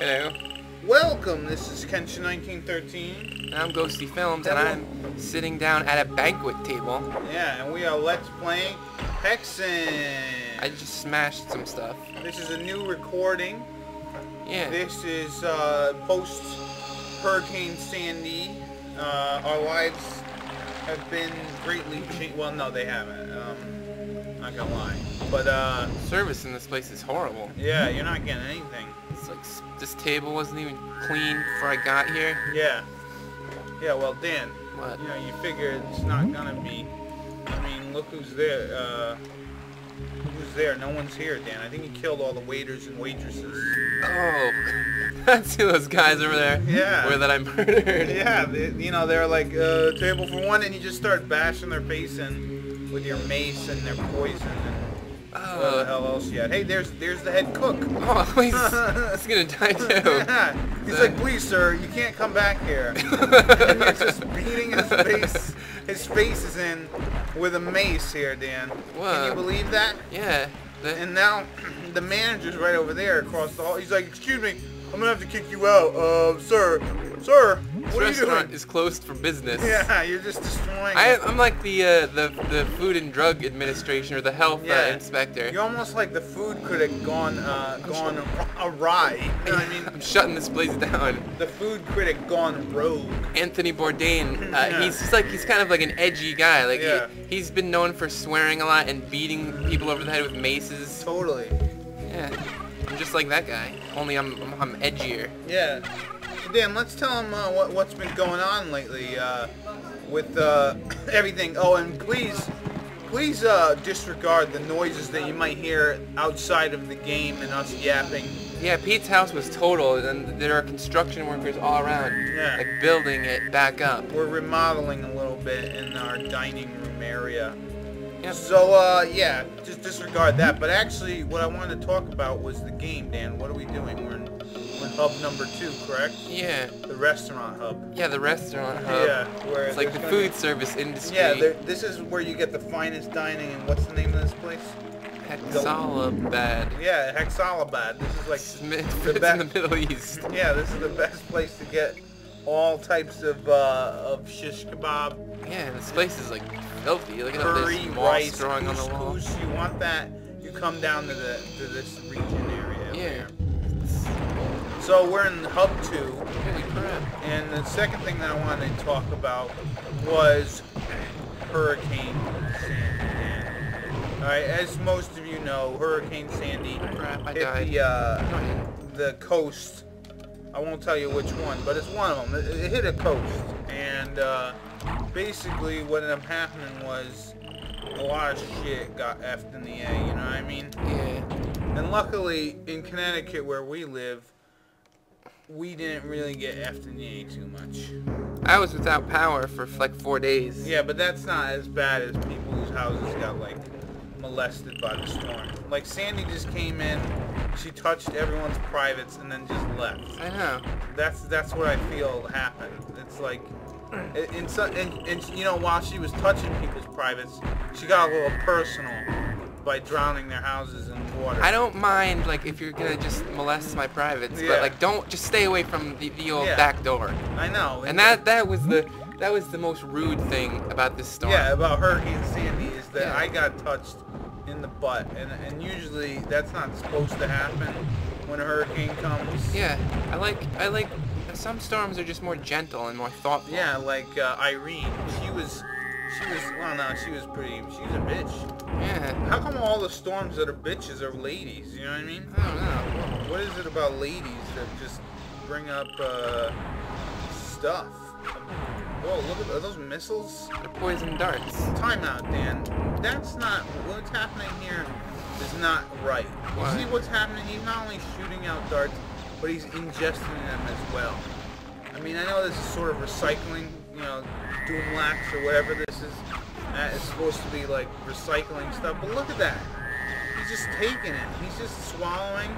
Hello. Welcome, this is Hexen 1913. And I'm Ghosty Films, and I'm sitting down at a banquet table. Yeah, and we are Let's Playing Hexen. I just smashed some stuff. This is a new recording. Yeah. This is post Hurricane Sandy. Our lives have been greatly changed. Well, no, they haven't. Not gonna lie. But service in this place is horrible. yeah, you're not getting anything. It's like this table wasn't even clean before I got here. Yeah. Yeah, well, Dan, What? you know, you figure it's not gonna be. I mean, look who's there. Who's there? No one's here, Dan. I think he killed all the waiters and waitresses. Oh, that's who those guys over there Yeah. were that I murdered. Yeah, you know, they're like, table for one, and you just start bashing their face in with your mace and their poison and what the hell else yet. Hey, there's the head cook. Oh, he's gonna die too. Yeah. He's like, please, sir, you can't come back here. And you're just beating his face. His face is in with a mace here, Dan. What? Can you believe that? Yeah. And now the manager's right over there across the hall. He's like, excuse me, I'm gonna have to kick you out, sir, This what are you restaurant doing? is closed for business. Yeah, you're just destroying it. I'm like the Food and Drug Administration or the health inspector. You're almost like the food critic gone awry. You know what I mean? I'm shutting this place down. The food critic gone rogue. Anthony Bourdain, Yeah. he's kind of like an edgy guy. Like Yeah. he's been known for swearing a lot and beating people over the head with maces. Totally. Yeah, I'm just like that guy. Only I'm edgier. Yeah. So Dan, let's tell him what's been going on lately with everything. Oh, and please disregard the noises that you might hear outside of the game and us yapping. Yeah, Pete's house was totaled, and there are construction workers all around, Yeah. like building it back up. We're remodeling a little bit in our dining room area. Yep. So, yeah, just disregard that. But actually, what I wanted to talk about was the game, Dan. What are we doing? We're in hub number 2, correct? Yeah. The restaurant hub. Yeah, the restaurant hub. Yeah, where It's like the food service industry. Yeah, this is where you get the finest dining. And what's the name of this place? Hexalabad. Yeah, Hexalabad. This is like It's the in the Middle East. Yeah, this is the best place to get all types of shish kebab, Yeah, this place is like filthy. Look at all curry, this moss rice, growing on the wall. couscous. You want that? You come down to this region area. over Yeah. here. So we're in hub 2, Holy crap. and the second thing that I wanted to talk about was Hurricane Sandy. All right, as most of you know, Hurricane Sandy Crap, I hit died. the coast. I won't tell you which one, but it's one of them. It hit a coast, and basically what ended up happening was a lot of shit got effed in the A, you know what I mean? Yeah. And luckily, in Connecticut where we live, we didn't really get effed in the A too much. I was without power for like 4 days. Yeah, but that's not as bad as people whose houses got, like, molested by the storm. Like, Sandy just came in, she touched everyone's privates, and then just left. I know. That's what I feel happened. It's like, and you know, while she was touching people's privates, she got a little personal by drowning their houses in water. I don't mind, like, if you're gonna just molest my privates, Yeah. but like, don't just stay away from the old Yeah. back door. I know. And that was the most rude thing about this storm. Yeah, about Hurricane Sandy is that Yeah. I got touched in the butt, and usually that's not supposed to happen when a hurricane comes. Yeah, I like some storms are just more gentle and more thoughtful. Yeah, like Irene. She was well, no, she was a bitch. Yeah. How come all the storms that are bitches are ladies? You know what I mean? I don't know. What is it about ladies that just bring up stuff? Whoa, look at those missiles. They're poison darts. Time out, Dan. That's not what's happening here. Is not right. Why? You see what's happening? He's not only shooting out darts, but he's ingesting them as well. I mean, I know this is sort of recycling, you know, doom lax or whatever this is. That is supposed to be like recycling stuff, but look at that. He's just taking it. He's just swallowing.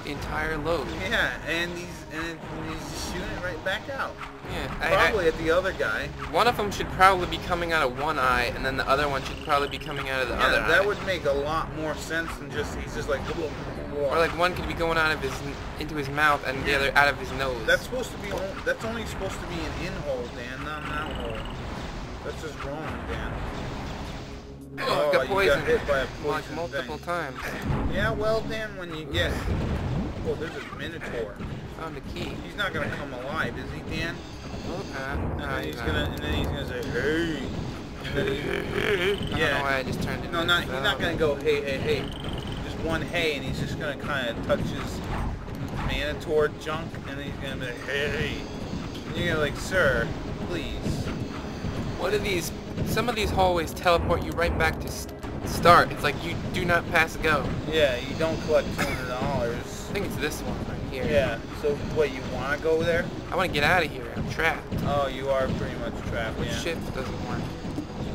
The entire load. Yeah, and he's just shooting it right back out. Yeah. Probably at the other guy. One of them should probably be coming out of one eye, and then the other one should probably be coming out of the other eye. That would make a lot more sense than just he's just like Or like one could be going out of his into his mouth and the other out of his nose. That's supposed to be. That's only supposed to be an in-hole, Dan, not an out-hole. That's just wrong, Dan. Oh, got poisoned. You got hit by a poison like multiple times. Yeah, well, Dan, when you get... Oh, there's a Minotaur. Found a key. He's not gonna come alive, is he, Dan? And then he's gonna say, hey. And then I don't know why I just turned it. No, he's not gonna go, hey, hey, hey. Just one hey, and he's just gonna kind of touch his Minotaur junk, and then he's gonna be like, hey, hey. And you're gonna be like, sir, please. What are these? Some of these hallways teleport you right back to start. It's like you do not pass go. Yeah, you don't collect $200. I think it's this one right here. Yeah. So what? You want to go there? I want to get out of here. I'm trapped. Oh, you are pretty much trapped. But yeah. shift doesn't work.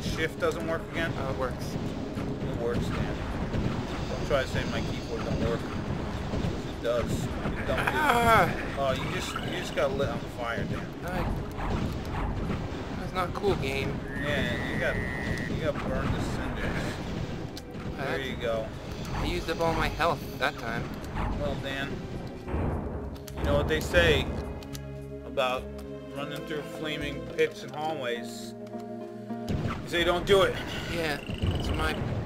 Shift doesn't work again? Oh, it works. It works, Dan. Don't try to say my keyboard don't work. It does. It don't. Oh, you just got lit on fire, Dan. That's not cool, game. Yeah, you got burned to cinders. There you go. I used up all my health that time. Well, Dan, you know what they say about running through flaming pits and hallways? They say don't do it. Yeah, that's what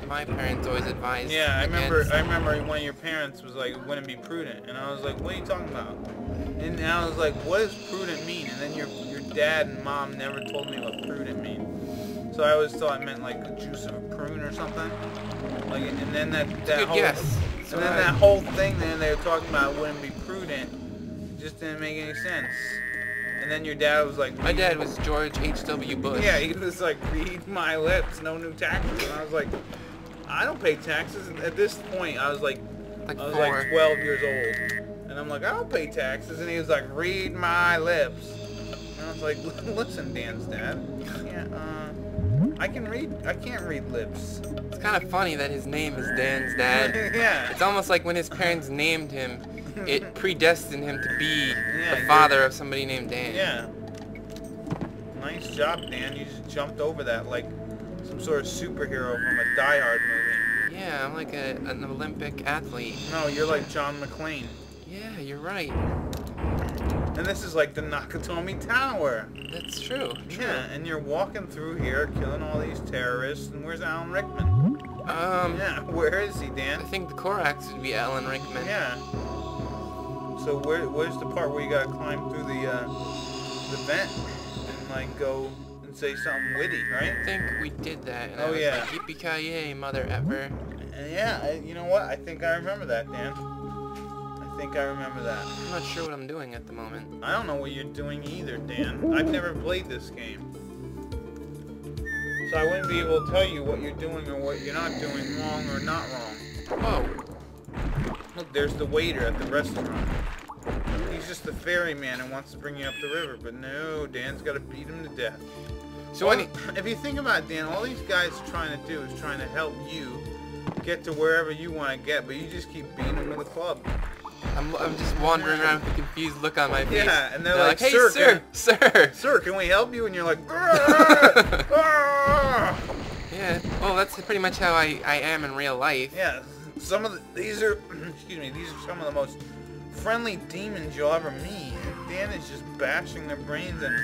my parents always advised. Yeah, I remember one of your parents was like, it wouldn't be prudent, and I was like, what are you talking about? And I was like, what does prudent mean? And then your dad and mom never told me what prudent means. So I always thought it meant like the juice of a prune or something. Like, and then that whole guess. And then that whole thing then they were talking about wouldn't be prudent. Just didn't make any sense. And then your dad was like... My dad was George H.W. Bush. Yeah, he was like, read my lips, no new taxes. And I was like, I don't pay taxes. And at this point, I was like 12 years old. And I'm like, I don't pay taxes. And he was like, read my lips. And I was like, listen, Dan's dad. I can't read lips. It's kind of funny that his name is Dan's dad. Yeah. It's almost like when his parents named him, it predestined him to be the father of somebody named Dan. Yeah. Nice job, Dan. You just jumped over that like some sort of superhero from a Die Hard movie. Yeah, I'm like an Olympic athlete. No, you're like John McClane. Yeah, you're right. And this is like the Nakatomi Tower. That's true. Yeah, and you're walking through here, killing all these terrorists. And where's Alan Rickman? Yeah, where is he, Dan? I think the Korax would be Alan Rickman. Yeah. So where's the part where you gotta climb through the vent and like go and say something witty, right? I think we did that. And I was like, yippee-ki-yay, mother effer. And yeah, you know what? I think I remember that, Dan. I think I remember that. I'm not sure what I'm doing at the moment. I don't know what you're doing either, Dan. I've never played this game. So I wouldn't be able to tell you what you're doing or what you're not doing wrong or not wrong. Whoa. Look, there's the waiter at the restaurant. He's just the ferryman and wants to bring you up the river, but no, Dan's got to beat him to death. So if you think about it, Dan, all these guys are trying to do is trying to help you get to wherever you want to get, but you just keep beating them with a club. I'm just wandering around with a confused look on my face. Yeah, and they're like, hey, sir, sir, can we help you? And you're like, yeah, well, that's pretty much how I am in real life. Yeah, these are some of the most friendly demons you'll ever meet. And Dan is just bashing their brains in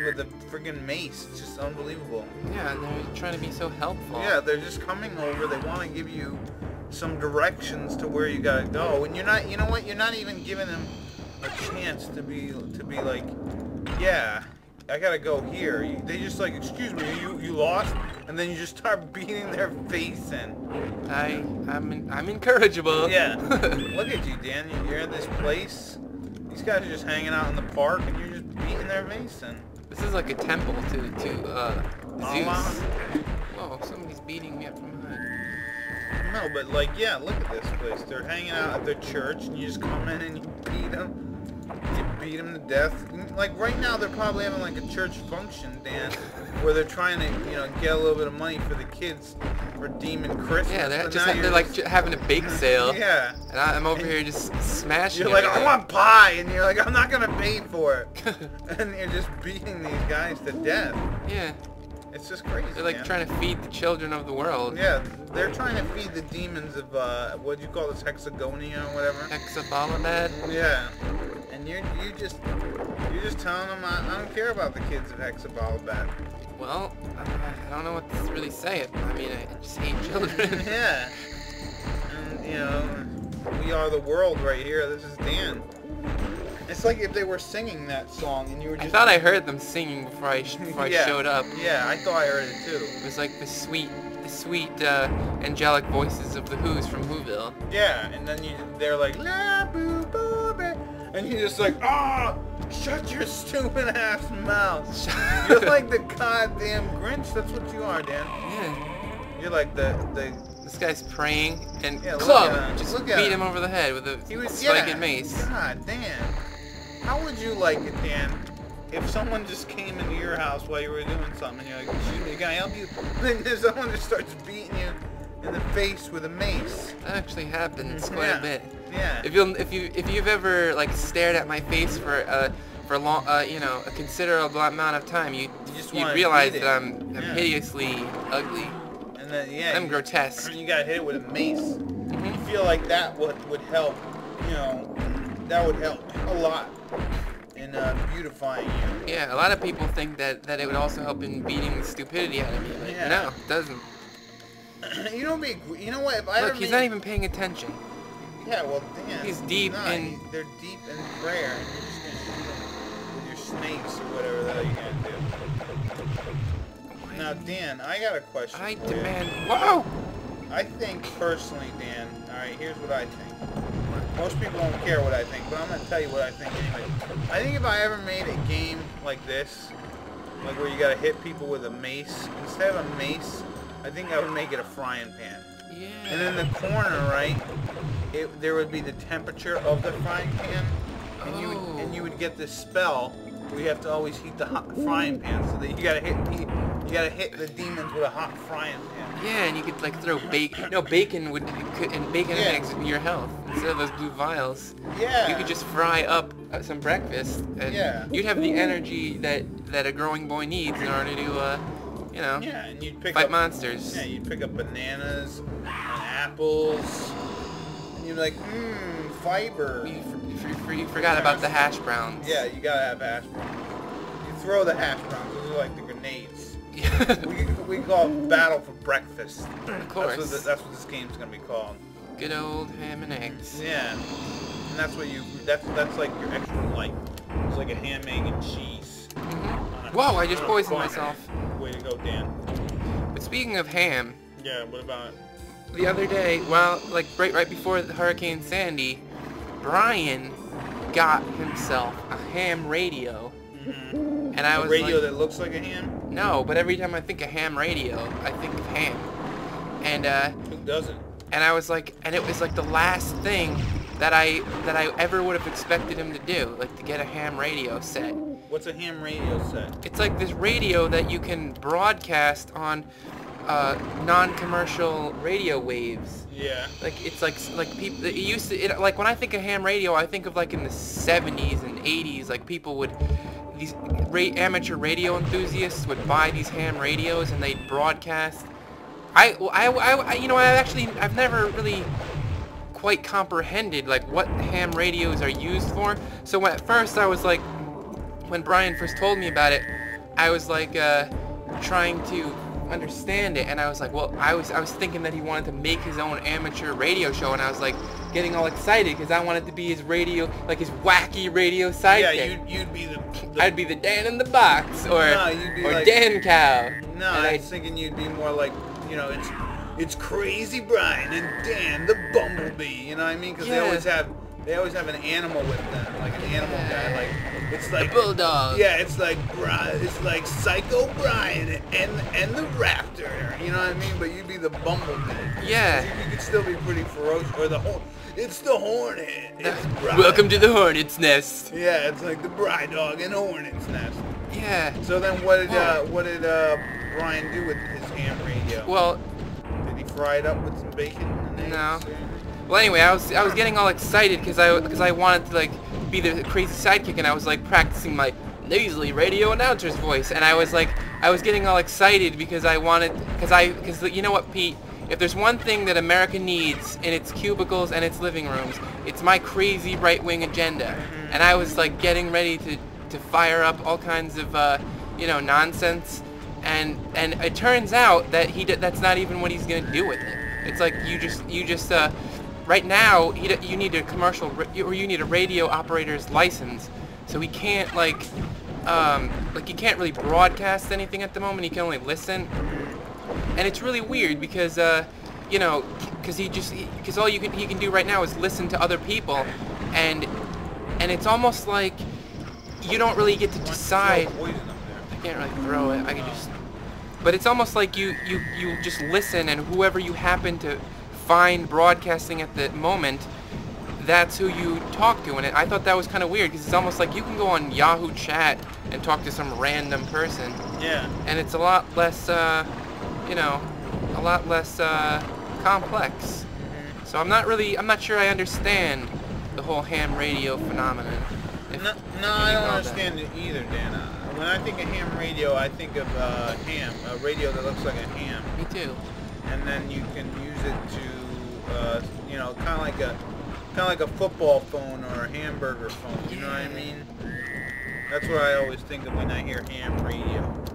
with a friggin' mace. It's just unbelievable. Yeah, and they're trying to be so helpful. Yeah, they're just coming over. They want to give you some directions to where you gotta go, and you're not. You know what? You're not even giving them a chance to be like, yeah, I gotta go here. They just like, excuse me, you lost, and then you just start beating their face in. I'm incorrigible. Yeah. Look at you, Dan. You're in this place. These guys are just hanging out in the park, and you're just beating their face in. This is like a temple to Allah? Zeus. Whoa, somebody's beating me up from behind. No, but like, yeah, look at this place. They're hanging out at their church, and you just come in and you beat them. You beat them to death. Like right now, they're probably having like a church function, Dan, where they're trying to, get a little bit of money for the kids for Demon Christmas. Yeah, they're like having a bake sale. Yeah. And I'm over here just smashing. You're like, I want pie, and you're like, I'm not gonna pay for it. And you're just beating these guys to death. Yeah. It's just crazy. They're like man. trying to feed the children of the world. Yeah, they're trying to feed the demons of what do you call this, Hexagonia or whatever. Hexabalabad. Yeah, and you're just telling them I don't care about the kids of Hexabalabad. Well, I don't know what to really say. I mean, I just hate children. Yeah, and you know, we are the world right here. This is Dan. It's like if they were singing that song and you were just... I thought I heard them singing before I showed up. Yeah, I thought I heard it too. It was like the sweet angelic voices of the Who's from Whoville. Yeah, and then they're like, la boo boo ba, and you're just like, ah, shut your stupid ass mouth. You're like the goddamn Grinch. That's what you are, Dan. Yeah. You're like the This guy's praying and Yeah, club just look at beat him. him over the head with a spiked mace. God damn. How would you like it, Dan, if someone just came into your house while you were doing something and you're like, excuse me, can I help you? And then someone just starts beating you in the face with a mace. That actually happens quite a bit. Yeah. If you've ever like stared at my face for long, you know, a considerable amount of time, you realize that I'm hideously ugly. And then yeah, I'm grotesque. And you got hit with a mace. You feel like that would help, you know, that would help a lot in beautifying you. Yeah, a lot of people think that it would also help in beating the stupidity out of me, but no, it doesn't. You know what? If I Look, he's not even paying attention. Yeah, well, Dan. He's deep in. They're deep in prayer, and you're just gonna shoot them with your snakes or whatever the hell you're gonna do. Now, Dan, I got a question. I for you. demand. Whoa! I think personally, Dan. All right, here's what I think. Most people don't care what I think, but I'm gonna tell you what I think anyway. I think if I ever made a game like this, like where you gotta hit people with a mace, instead of a mace, I think I would make it a frying pan. Yeah. And in the corner, right, there would be the temperature of the frying pan, and you would get this spell where you have to always heat the hot frying pan, so that you gotta hit the demons with a hot frying pan. Yeah, and you could like throw bacon. No, bacon and eggs in your health instead of those blue vials. Yeah. You could just fry up some breakfast, and you'd have the energy that a growing boy needs in order to, you know, and you'd pick fight up monsters. Yeah, you'd pick up bananas and apples, and you'd be like, fiber. You forgot about the hash browns. Yeah, you gotta have hash browns. You throw the hash browns; those are like the grenades. we call it battle for breakfast. Of course. That's what this game's gonna be called. Good old ham and eggs. Yeah, and that's what that's like your extra light. It's like a ham, egg, and cheese. Whoa! I just poisoned myself. Way to go, Dan. But speaking of ham. Yeah. What about it? The other day, well, like right before Hurricane Sandy, Brian got himself a ham radio. And I was a radio like, that looks like a ham? No, but every time I think of ham radio, I think of ham. And who doesn't? And I was like, and it was like the last thing that I ever would have expected him to do, like to get a ham radio set. What's a ham radio set? It's like this radio that you can broadcast on non-commercial radio waves. Yeah. Like it's like people it used to like when I think of ham radio, I think of like in the 70s and 80s, like people would these amateur radio enthusiasts would buy these ham radios and they'd broadcast. You know, I've never really quite comprehended like what ham radios are used for. So at first I was like, when Brian first told me about it, I was like trying to understand it, and I was like, well, I was thinking that he wanted to make his own amateur radio show, and I was like getting all excited because I wanted to be his radio, like his wacky radio sidekick. Yeah, you'd be the I'd be the Dan in the box, or you'd be or like, Dan Cow. No, I was thinking you'd be more like, you know, it's Crazy Brian and Dan the Bumblebee. You know what I mean? Because they always have an animal with them, like an animal guy, like it's like the bulldog. Yeah, it's like Psycho Brian and the Raptor. You know what I mean? But you'd be the Bumblebee. Yeah. You could still be pretty ferocious, or it's the Hornet. It's Brian. Welcome to the Hornet's Nest. Yeah, it's like the Bride Dog and Hornet's Nest. Yeah. So then, what did Brian do with his ham radio? Well, did he fry it up with some bacon and eggs? No. Well, anyway, I was getting all excited because I wanted to like be the crazy sidekick, and I was like practicing my nasally radio announcer's voice, and I was like I was getting all excited because I wanted, because you know what, Pete? If there's one thing that America needs in its cubicles and its living rooms, it's my crazy right-wing agenda. And I was like getting ready to fire up all kinds of, you know, nonsense. And it turns out that that's not even what he's gonna do with it. It's like you just right now you need a commercial or you need a radio operator's license, so he can't like he can't really broadcast anything at the moment. He can only listen, and it's really weird because you know, because all he can do right now is listen to other people, and it's almost like you don't really get to decide. I can't really throw it. I can just. But it's almost like you just listen, and whoever you happen to find broadcasting at the moment, that's who you talk to. And I thought that was kind of weird, because it's almost like you can go on Yahoo Chat and talk to some random person. Yeah. And it's a lot less, you know, a lot less complex. So I'm not sure I understand the whole ham radio phenomenon. No, I don't understand it either, Dan. When I think of ham radio, I think of ham, a radio that looks like a ham. Me too. And then you can use it to, you know, kind of like a football phone or a hamburger phone. You know what I mean? That's what I always think of when I hear ham radio.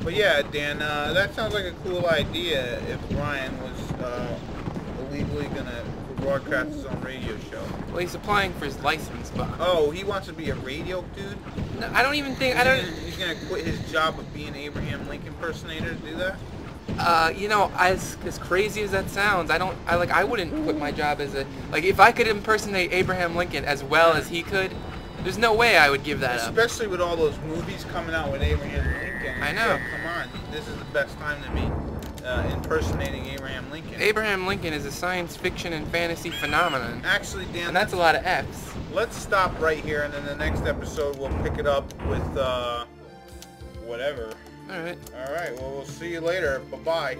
But yeah, Dan, that sounds like a cool idea. If Ryan was illegally gonna broadcast his own radio show. Well, he's applying for his license, but... Oh, he wants to be a radio dude? No, I don't even think... He's gonna quit his job of being Abraham Lincoln impersonator to do that? You know, as crazy as that sounds, I wouldn't quit my job as a... Like, if I could impersonate Abraham Lincoln as well as he could, there's no way I would give that up. Especially with all those movies coming out with Abraham Lincoln. I know. So, come on, this is the best time to be impersonating Abraham Lincoln. Abraham Lincoln is a science fiction and fantasy phenomenon. Actually, Dan, and that's a lot of F's. Let's stop right here, and then the next episode we'll pick it up with whatever. All right. All right. Well, we'll see you later. Bye-bye.